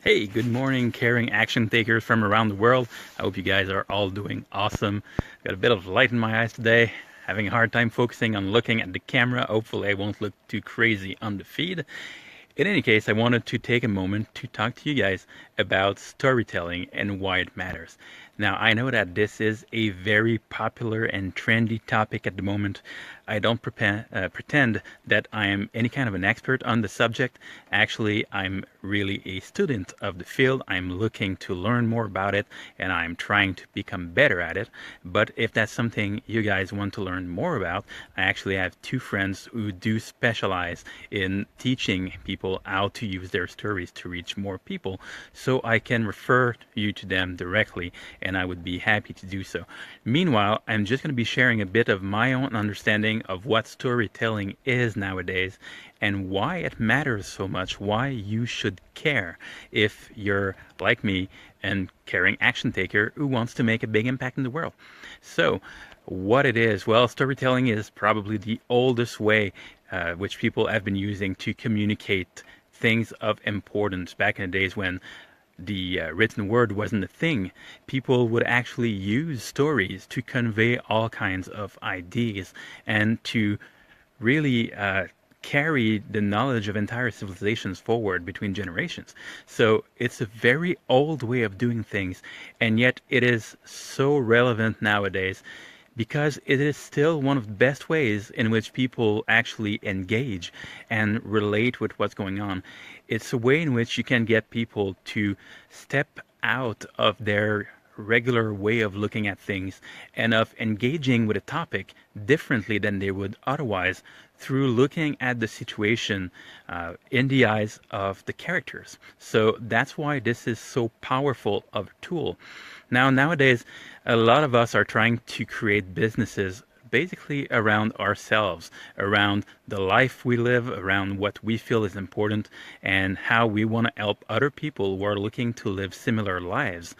Hey, good morning, caring action takers from around the world. I hope you guys are all doing awesome. Got a bit of light in my eyes today. Having a hard time focusing on looking at the camera. Hopefully, I won't look too crazy on the feed. In any case, I wanted to take a moment to talk to you guys about storytelling and why it matters. Now, I know that this is a very popular and trendy topic at the moment. I don't pretend that I am any kind of an expert on the subject. Actually, I'm really a student of the field. I'm looking to learn more about it and I'm trying to become better at it. But if that's something you guys want to learn more about, I actually have two friends who do specialize in teaching people how to use their stories to reach more people. So I can refer you to them directly and I would be happy to do so. Meanwhile, I'm just going to be sharing a bit of my own understanding of what storytelling is nowadays and why it matters so much, why you should care if you're like me and caring action taker who wants to make a big impact in the world. So, what it is, well, storytelling is probably the oldest way which people have been using to communicate things of importance back in the days when the written word wasn't a thing. People would actually use stories to convey all kinds of ideas and to really carry the knowledge of entire civilizations forward between generations. So it's a very old way of doing things, and yet it is so relevant nowadays because it is still one of the best ways in which people actually engage and relate with what's going on. It's a way in which you can get people to step out of their regular way of looking at things and of engaging with a topic differently than they would otherwise through looking at the situation in the eyes of the characters. So that's why this is so powerful of a tool. Now, nowadays, a lot of us are trying to create businesses basically around ourselves, around the life we live, around what we feel is important, and how we want to help other people who are looking to live similar lives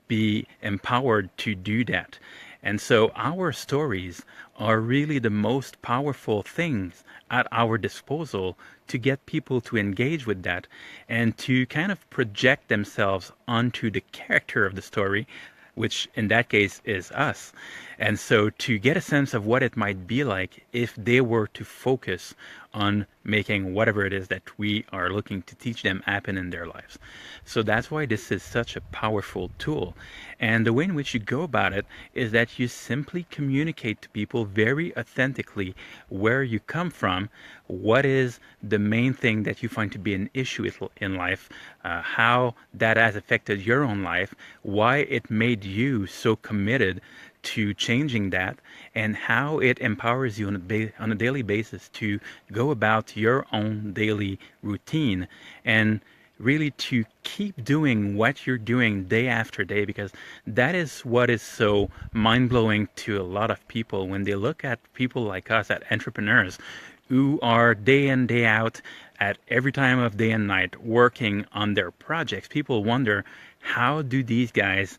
be empowered to do that. And so our stories are really the most powerful things at our disposal to get people to engage with that and to kind of project themselves onto the character of the story, which in that case is us. And so to get a sense of what it might be like if they were to focus on making whatever it is that we are looking to teach them happen in their lives. So that's why this is such a powerful tool. And the way in which you go about it is that you simply communicate to people very authentically where you come from, what is the main thing that you find to be an issue in life, how that has affected your own life, why it made you so committed to changing that, and how it empowers you on a daily basis to go about your own daily routine and really to keep doing what you're doing day after day, because that is what is so mind-blowing to a lot of people when they look at people like us, at entrepreneurs who are day in day out at every time of day and night working on their projects. People wonder, how do these guys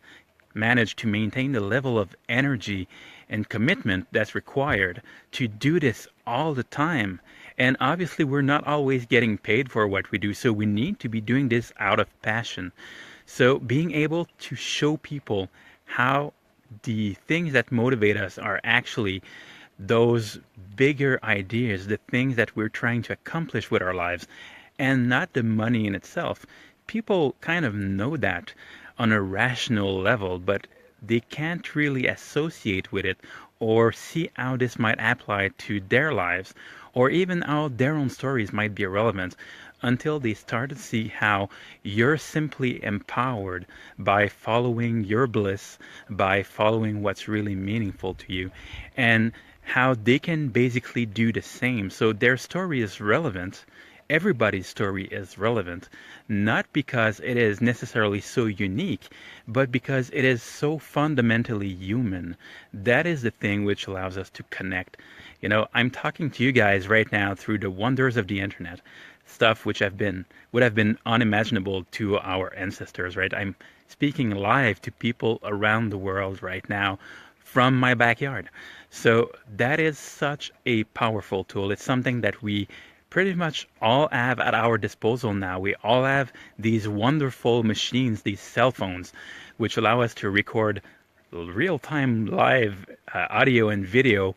manage to maintain the level of energy and commitment that's required to do this all the time? And obviously, we're not always getting paid for what we do, so we need to be doing this out of passion. So being able to show people how the things that motivate us are actually those bigger ideas, the things that we're trying to accomplish with our lives, and not the money in itself. People kind of know that on a rational level, but they can't really associate with it or see how this might apply to their lives or even how their own stories might be relevant until they start to see how you're simply empowered by following your bliss, by following what's really meaningful to you, and how they can basically do the same. So their story is relevant. Everybody's story is relevant, not because it is necessarily so unique, but because it is so fundamentally human. That is the thing which allows us to connect. You know, I'm talking to you guys right now through the wonders of the internet, stuff which would have been unimaginable to our ancestors, right? I'm speaking live to people around the world right now from my backyard. So that is such a powerful tool. It's something that we pretty much all have at our disposal now. We all have these wonderful machines, these cell phones, which allow us to record real-time live audio and video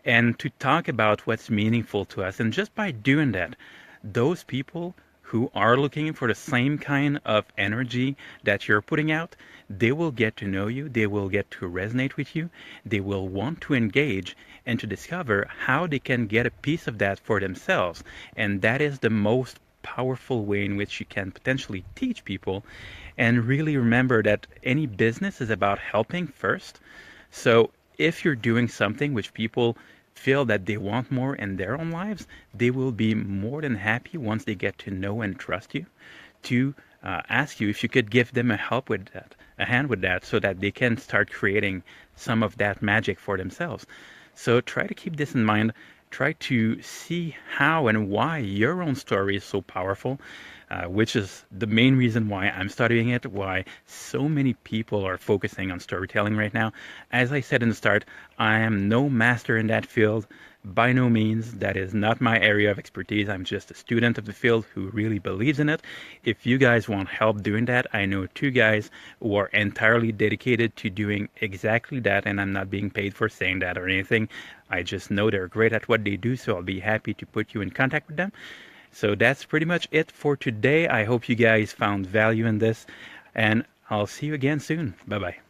and to talk about what's meaningful to us. And just by doing that, those people who are looking for the same kind of energy that you're putting out, they will get to know you, they will get to resonate with you, they will want to engage and to discover how they can get a piece of that for themselves. And that is the most powerful way in which you can potentially teach people. And really remember that any business is about helping first. So if you're doing something which people feel that they want more in their own lives, they will be more than happy once they get to know and trust you to ask you if you could give them a hand with that, so that they can start creating some of that magic for themselves. So try to keep this in mind. Try to see how and why your own story is so powerful, which is the main reason why I'm studying it, why so many people are focusing on storytelling right now. As I said in the start, I am no master in that field. By no means. That is not my area of expertise. I'm just a student of the field who really believes in it. If you guys want help doing that, I know two guys who are entirely dedicated to doing exactly that, and I'm not being paid for saying that or anything. I just know they're great at what they do, so I'll be happy to put you in contact with them. So that's pretty much it for today. I hope you guys found value in this, and I'll see you again soon. Bye-bye.